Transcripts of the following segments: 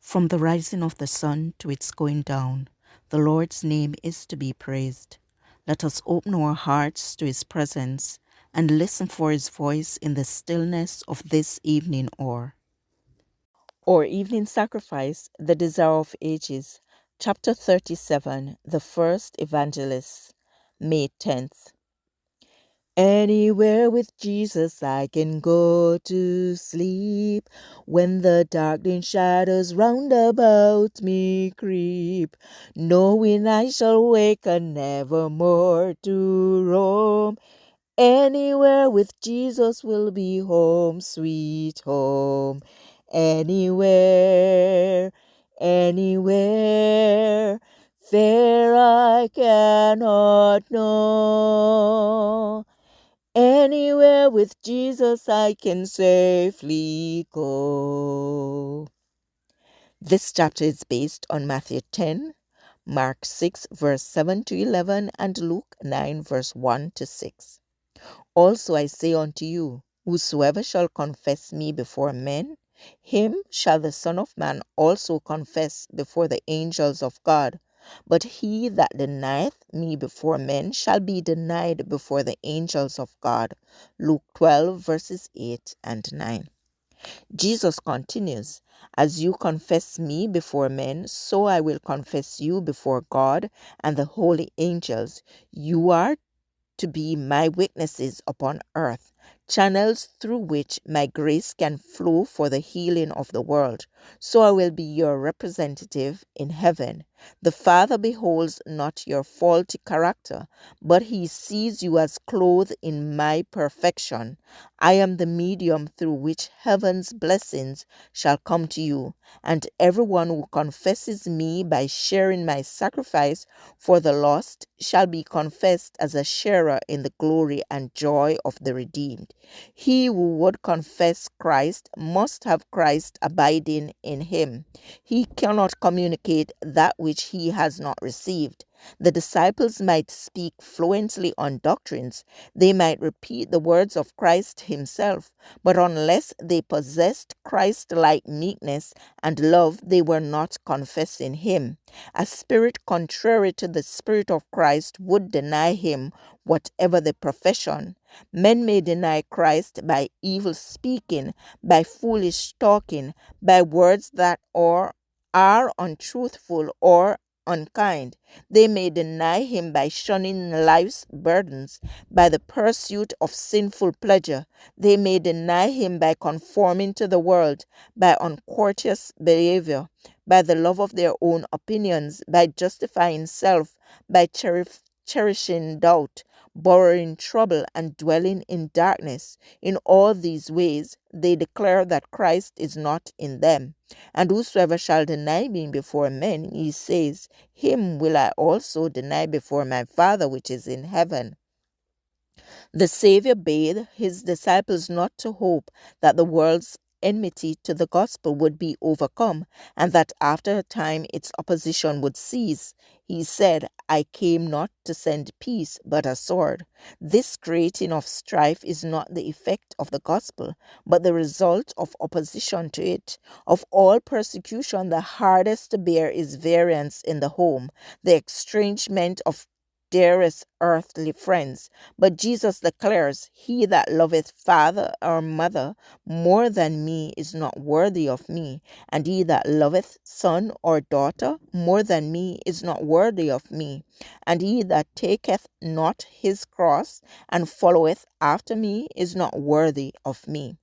From the rising of the sun to its going down, the Lord's name is to be praised. Let us open our hearts to his presence and listen for his voice in the stillness of this evening hour. Our evening sacrifice, the desire of ages, chapter 37, the first Evangelists, May 10th. Anywhere with Jesus I can go to sleep, when the darkening shadows round about me creep, knowing I shall wake and never more to roam. Anywhere with Jesus will be home, sweet home. Anywhere, anywhere, there I cannot know. Anywhere with Jesus I can safely go. This chapter is based on Matthew 10, Mark 6, verse 7 to 11, and Luke 9, verse 1 to 6. Also I say unto you, whosoever shall confess me before men, him shall the Son of Man also confess before the angels of God. But he that denieth me before men shall be denied before the angels of God. Luke 12, verses 8 and 9. Jesus continues, as you confess me before men, so I will confess you before God and the holy angels. You are to be my witnesses upon earth, channels through which my grace can flow for the healing of the world. So I will be your representative in heaven. The Father beholds not your faulty character, but he sees you as clothed in my perfection. I am the medium through which heaven's blessings shall come to you, and everyone who confesses me by sharing my sacrifice for the lost shall be confessed as a sharer in the glory and joy of the redeemed. He who would confess Christ must have Christ abiding in him. He cannot communicate that which he has not received. The disciples might speak fluently on doctrines, they might repeat the words of Christ himself, but unless they possessed Christ-like meekness and love, they were not confessing him. A spirit contrary to the Spirit of Christ would deny him, whatever the profession. Men may deny Christ by evil speaking, by foolish talking, by words that are untruthful or unkind. They may deny him by shunning life's burdens, by the pursuit of sinful pleasure. They may deny him by conforming to the world, by uncourteous behavior, by the love of their own opinions, by justifying self, by cherishing doubt, borrowing trouble, and dwelling in darkness. In all these ways, they declare that Christ is not in them. And whosoever shall deny me before men, he says, him will I also deny before my Father which is in heaven. The Savior bade his disciples not to hope that the world's enmity to the gospel would be overcome, and that after a time its opposition would cease. He said, I came not to send peace, but a sword. This creating of strife is not the effect of the gospel, but the result of opposition to it. Of all persecution, the hardest to bear is variance in the home, the estrangement of dearest earthly friends. But Jesus declares, he that loveth father or mother more than me is not worthy of me, and he that loveth son or daughter more than me is not worthy of me, and he that taketh not his cross and followeth after me is not worthy of me.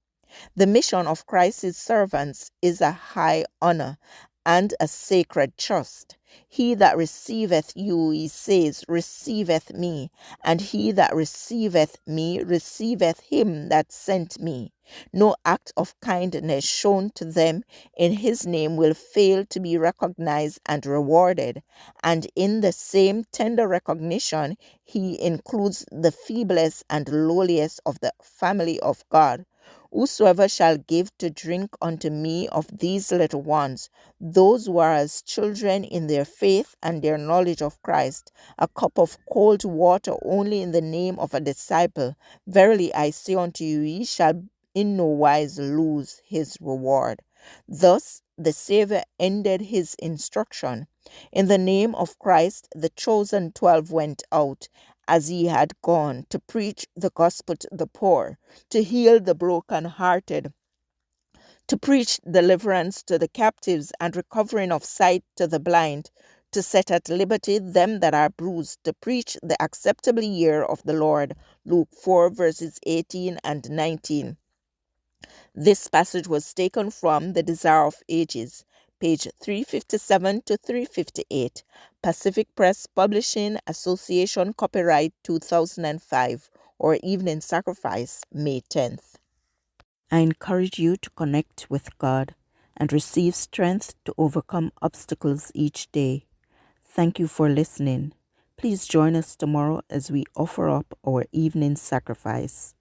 The mission of Christ's servants is a high honor and a sacred trust. He that receiveth you, he says, receiveth me, and he that receiveth me receiveth him that sent me. No act of kindness shown to them in his name will fail to be recognized and rewarded, and in the same tender recognition he includes the feeblest and lowliest of the family of God. Whosoever shall give to drink unto me of these little ones, those who are as children in their faith and their knowledge of Christ, a cup of cold water only in the name of a disciple, verily I say unto you, he shall in no wise lose his reward. Thus the Savior ended his instruction. In the name of Christ, the chosen 12 went out as he had gone to preach the gospel to the poor, to heal the brokenhearted, to preach deliverance to the captives and recovering of sight to the blind, to set at liberty them that are bruised, to preach the acceptable year of the Lord. Luke 4 verses 18 and 19. This passage was taken from The Desire of Ages, page 357 to 358, Pacific Press Publishing Association, copyright 2005, or Evening Sacrifice, May 10th. I encourage you to connect with God and receive strength to overcome obstacles each day. Thank you for listening. Please join us tomorrow as we offer up our evening sacrifice.